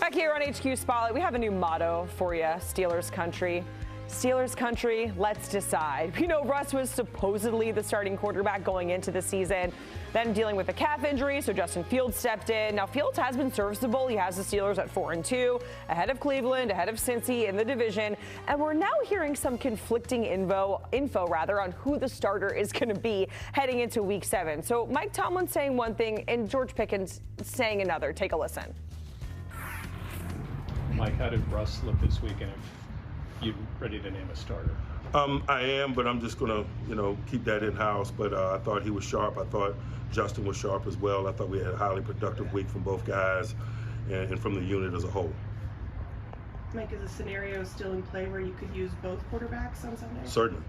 Back here on HQ Spotlight, we have a new motto for you, Steelers Country. Steelers Country, let's decide. We know Russ was supposedly the starting quarterback going into the season, then dealing with a calf injury, so Justin Fields stepped in. Now, Fields has been serviceable. He has the Steelers at 4-2, ahead of Cleveland, ahead of Cincy in the division, and we're now hearing some conflicting info on who the starter is going to be heading into Week 7. So Mike Tomlin saying one thing and George Pickens saying another. Take a listen. Mike, how did Russ look this weekend? You ready to name a starter? I am, but I'm just going to, keep that in-house. But I thought he was sharp. I thought Justin was sharp as well. I thought we had a highly productive week from both guys and from the unit as a whole. Mike, is a scenario still in play where you could use both quarterbacks on Sunday? Certainly.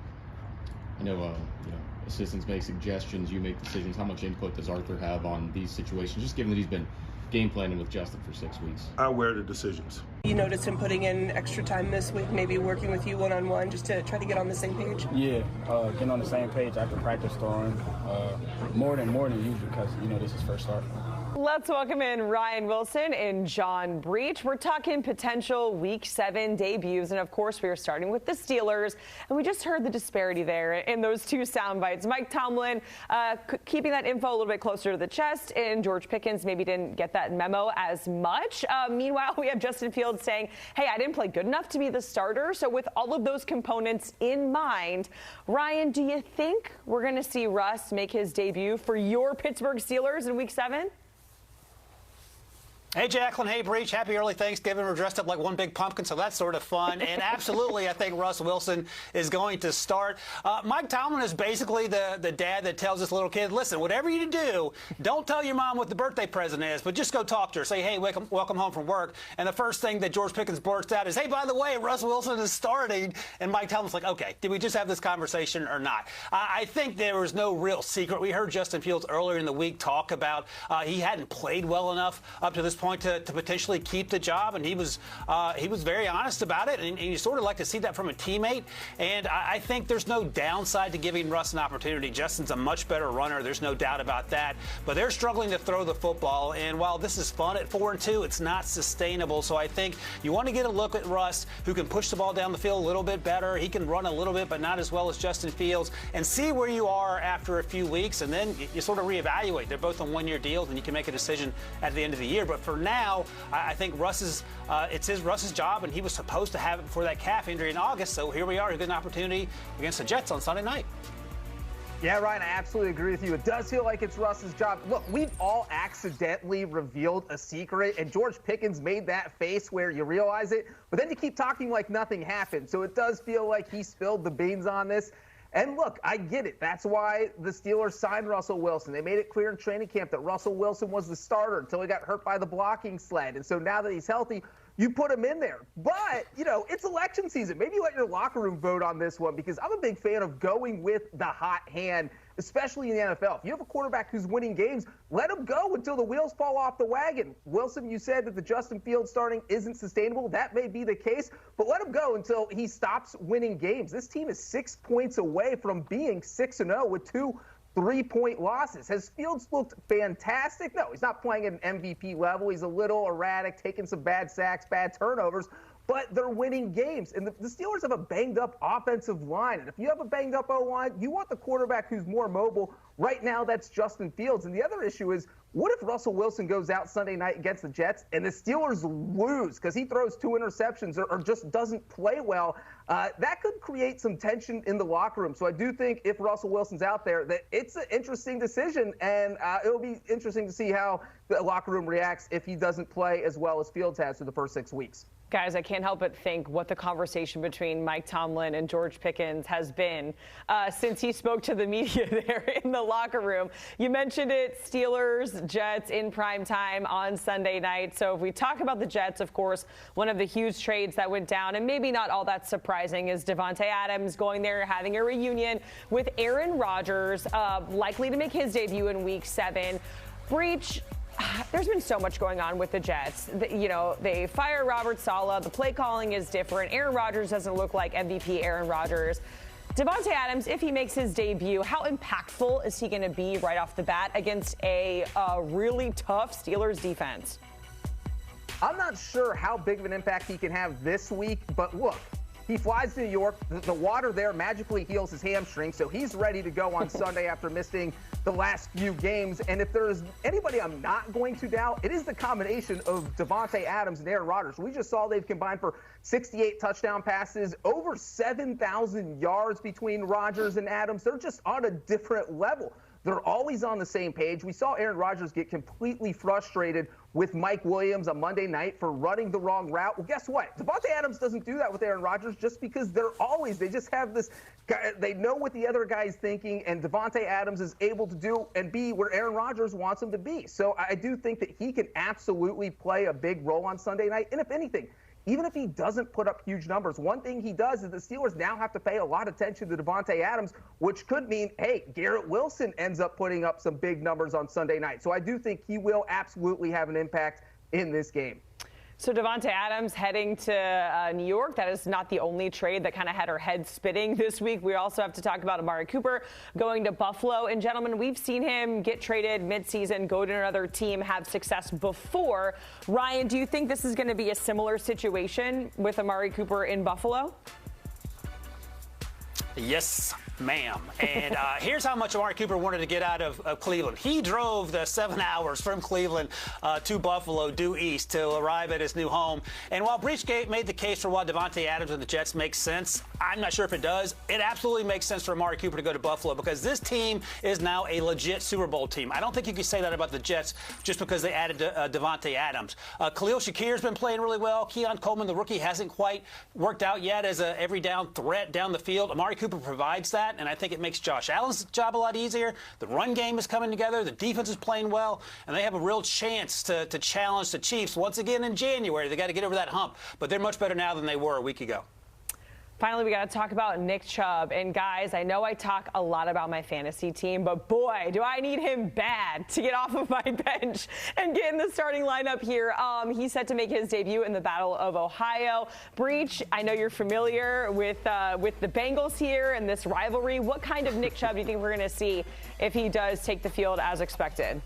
I know, assistants make suggestions, you make decisions. How much input does Arthur have on these situations, just given that he's been game planning with Justin for 6 weeks? I wear the decisions. You noticed him putting in extra time this week, maybe working with you one-on-one just to try to get on the same page? Yeah, getting on the same page after practice throwing more than usual because, this is first start. Let's welcome in Ryan Wilson and John Breech. We're talking potential Week 7 debuts, and of course we are starting with the Steelers. And we just heard the disparity there in those two sound bites. Mike Tomlin keeping that info a little bit closer to the chest, and George Pickens maybe didn't get that memo as much. Meanwhile, we have Justin Fields saying, hey, I didn't play good enough to be the starter. So with all of those components in mind, Ryan, do you think we're going to see Russ make his debut for your Pittsburgh Steelers in Week 7? Hey, Jacqueline. Hey, Breech. Happy early Thanksgiving. We're dressed up like one big pumpkin, so that's sort of fun. And absolutely, I think Russ Wilson is going to start. Mike Tomlin is basically the dad that tells his little kid, listen, whatever you do, don't tell your mom what the birthday present is, but just go talk to her. Say, hey, welcome home from work. And the first thing that George Pickens blurts out is, hey, by the way, Russ Wilson is starting. And Mike Tomlin's like, okay, did we just have this conversation or not? I think there was no real secret. We heard Justin Fields earlier in the week talk about he hadn't played well enough up to this point to potentially keep the job, and he was very honest about it, and you sort of like to see that from a teammate. And I think there's no downside to giving Russ an opportunity. Justin's a much better runner, there's no doubt about that, but they're struggling to throw the football, and while this is fun at 4-2, it's not sustainable. So I think you want to get a look at Russ, who can push the ball down the field a little bit better. He can run a little bit, but not as well as Justin Fields, and see where you are after a few weeks, and then you sort of reevaluate. They're both on one-year deals, and you can make a decision at the end of the year. But for now, I think Russ's job, and he was supposed to have it before that calf injury in August. So here we are, a good opportunity against the Jets on Sunday night. Yeah, Ryan, I absolutely agree with you. It does feel like it's Russ's job. Look, we've all accidentally revealed a secret, and George Pickens made that face where you realize it, but then you keep talking like nothing happened. So it does feel like he spilled the beans on this. And look, I get it. That's why the Steelers signed Russell Wilson. They made it clear in training camp that Russell Wilson was the starter until he got hurt by the blocking sled. And so now that he's healthy, you put him in there. But, it's election season. Maybe let your locker room vote on this one, because I'm a big fan of going with the hot hand, especially in the NFL. If you have a quarterback who's winning games, let him go until the wheels fall off the wagon. Wilson, you said that the Justin Fields starting isn't sustainable. That may be the case, but let him go until he stops winning games. This team is 6 points away from being 6-0 with 2 3-point losses. Has Fields looked fantastic? No, he's not playing at an MVP level. He's a little erratic, taking some bad sacks, bad turnovers, but they're winning games. And the Steelers have a banged-up offensive line. And if you have a banged-up O-line, you want the quarterback who's more mobile. Right now, that's Justin Fields. And the other issue is, what if Russell Wilson goes out Sunday night against the Jets and the Steelers lose because he throws 2 interceptions or just doesn't play well? That could create some tension in the locker room. So I do think if Russell Wilson's out there, that it's an interesting decision, and it'll be interesting to see how the locker room reacts if he doesn't play as well as Fields has through the first 6 weeks. Guys, I can't help but think what the conversation between Mike Tomlin and George Pickens has been since he spoke to the media there in the locker room. You mentioned it, Steelers, Jets in prime time on Sunday night. So if we talk about the Jets, of course, one of the huge trades that went down, and maybe not all that surprising, is Devante Adams going there, having a reunion with Aaron Rodgers, likely to make his debut in Week 7. Breech, there's been so much going on with the Jets. They fire Robert Saleh. The play calling is different. Aaron Rodgers doesn't look like MVP Aaron Rodgers. Devante Adams, if he makes his debut, how impactful is he going to be right off the bat against a really tough Steelers defense? I'm not sure how big of an impact he can have this week, but look, he flies to New York. The water there magically heals his hamstring, so he's ready to go on Sunday after missing the last few games. And if there's anybody I'm not going to doubt, it is the combination of Devante Adams and Aaron Rodgers. We just saw they've combined for 68 touchdown passes, over 7,000 yards between Rodgers and Adams. They're just on a different level. They're always on the same page. We saw Aaron Rodgers get completely frustrated with Mike Williams on Monday night for running the wrong route. Well, guess what? Devante Adams doesn't do that with Aaron Rodgers just because they just have this guy, they know what the other guy's thinking, and Devante Adams is able to do and be where Aaron Rodgers wants him to be. So I do think that he can absolutely play a big role on Sunday night. And if anything, even if he doesn't put up huge numbers, one thing he does is the Steelers now have to pay a lot of attention to Devante Adams, which could mean, hey, Garrett Wilson ends up putting up some big numbers on Sunday night. So I do think he will absolutely have an impact in this game. So Devante Adams heading to New York. That is not the only trade that kind of had our heads spinning this week. We also have to talk about Amari Cooper going to Buffalo. And gentlemen, we've seen him get traded midseason, go to another team, have success before. Ryan, do you think this is going to be a similar situation with Amari Cooper in Buffalo? Yes, ma'am. And here's how much Amari Cooper wanted to get out of Cleveland. He drove the 7 hours from Cleveland to Buffalo due east to arrive at his new home. And while Breech made the case for why Devante Adams and the Jets makes sense, I'm not sure if it does. It absolutely makes sense for Amari Cooper to go to Buffalo because this team is now a legit Super Bowl team. I don't think you can say that about the Jets just because they added Devante Adams. Khalil Shakir's been playing really well. Keon Coleman, the rookie, hasn't quite worked out yet as a every down threat down the field. Amari Cooper provides that, and I think it makes Josh Allen's job a lot easier. The run game is coming together. The defense is playing well, and they have a real chance to challenge the Chiefs once again in January. They got to get over that hump, but they're much better now than they were a week ago. Finally, we got to talk about Nick Chubb. And guys, I know I talk a lot about my fantasy team, but boy, do I need him bad to get off of my bench and get in the starting lineup here. He's set to make his debut in the Battle of Ohio. Breech, I know you're familiar with the Bengals here and this rivalry. What kind of Nick Chubb do you think we're going to see if he does take the field as expected?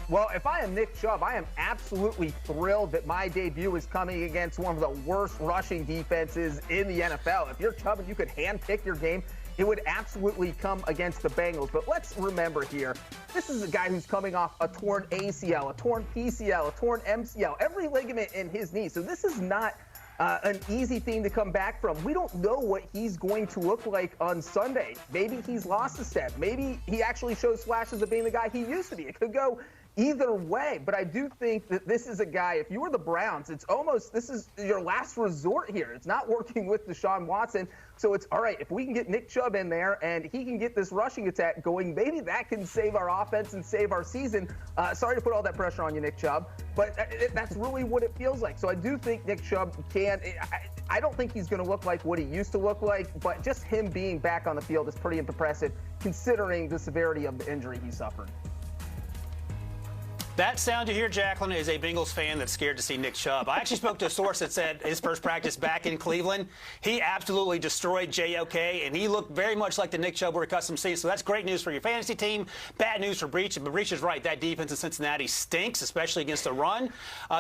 Well, if I am Nick Chubb, I am absolutely thrilled that my debut is coming against one of the worst rushing defenses in the NFL. If you're Chubb and you could handpick your game, it would absolutely come against the Bengals. But let's remember here, this is a guy who's coming off a torn ACL, a torn PCL, a torn MCL, every ligament in his knee. So this is not an easy thing to come back from. We don't know what he's going to look like on Sunday. Maybe he's lost a step. Maybe he actually shows flashes of being the guy he used to be. It could go either way, but I do think that this is a guy, if you were the Browns, this is your last resort here. It's not working with Deshaun Watson, so it's all right, if we can get Nick Chubb in there and he can get this rushing attack going, maybe that can save our offense and save our season. Sorry to put all that pressure on you, Nick Chubb, but that's really what it feels like. So I do think Nick Chubb can. I don't think he's going to look like what he used to look like, but just him being back on the field is pretty impressive considering the severity of the injury he suffered. That sound you hear, Jacqueline, is a Bengals fan that's scared to see Nick Chubb. I actually spoke to a source that said his first practice back in Cleveland, he absolutely destroyed JOK, and he looked very much like the Nick Chubb we're accustomed to seeing. So that's great news for your fantasy team. Bad news for Breech. But Breech is right. That defense in Cincinnati stinks, especially against the run.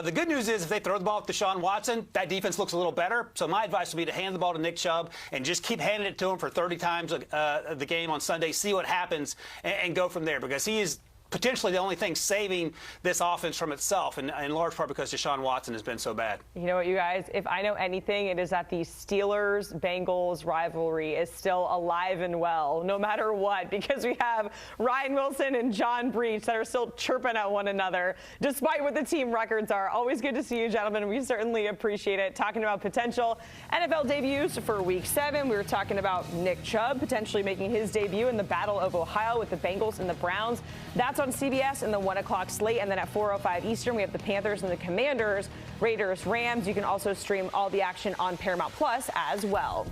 The good news is if they throw the ball to Deshaun Watson, that defense looks a little better. So my advice would be to hand the ball to Nick Chubb and just keep handing it to him for 30 times the game on Sunday, see what happens, and go from there because he is potentially the only thing saving this offense from itself, and in large part because Deshaun Watson has been so bad. You know what, you guys, if I know anything, it is that the Steelers-Bengals rivalry is still alive and well, no matter what, because we have Ryan Wilson and John Breech that are still chirping at one another, despite what the team records are. Always good to see you, gentlemen. We certainly appreciate it. Talking about potential NFL debuts for Week 7, we were talking about Nick Chubb potentially making his debut in the Battle of Ohio with the Bengals and the Browns. That's on CBS in the 1 o'clock slate, and then at 4:05 Eastern, we have the Panthers and the Commanders, Raiders, Rams. You can also stream all the action on Paramount Plus as well.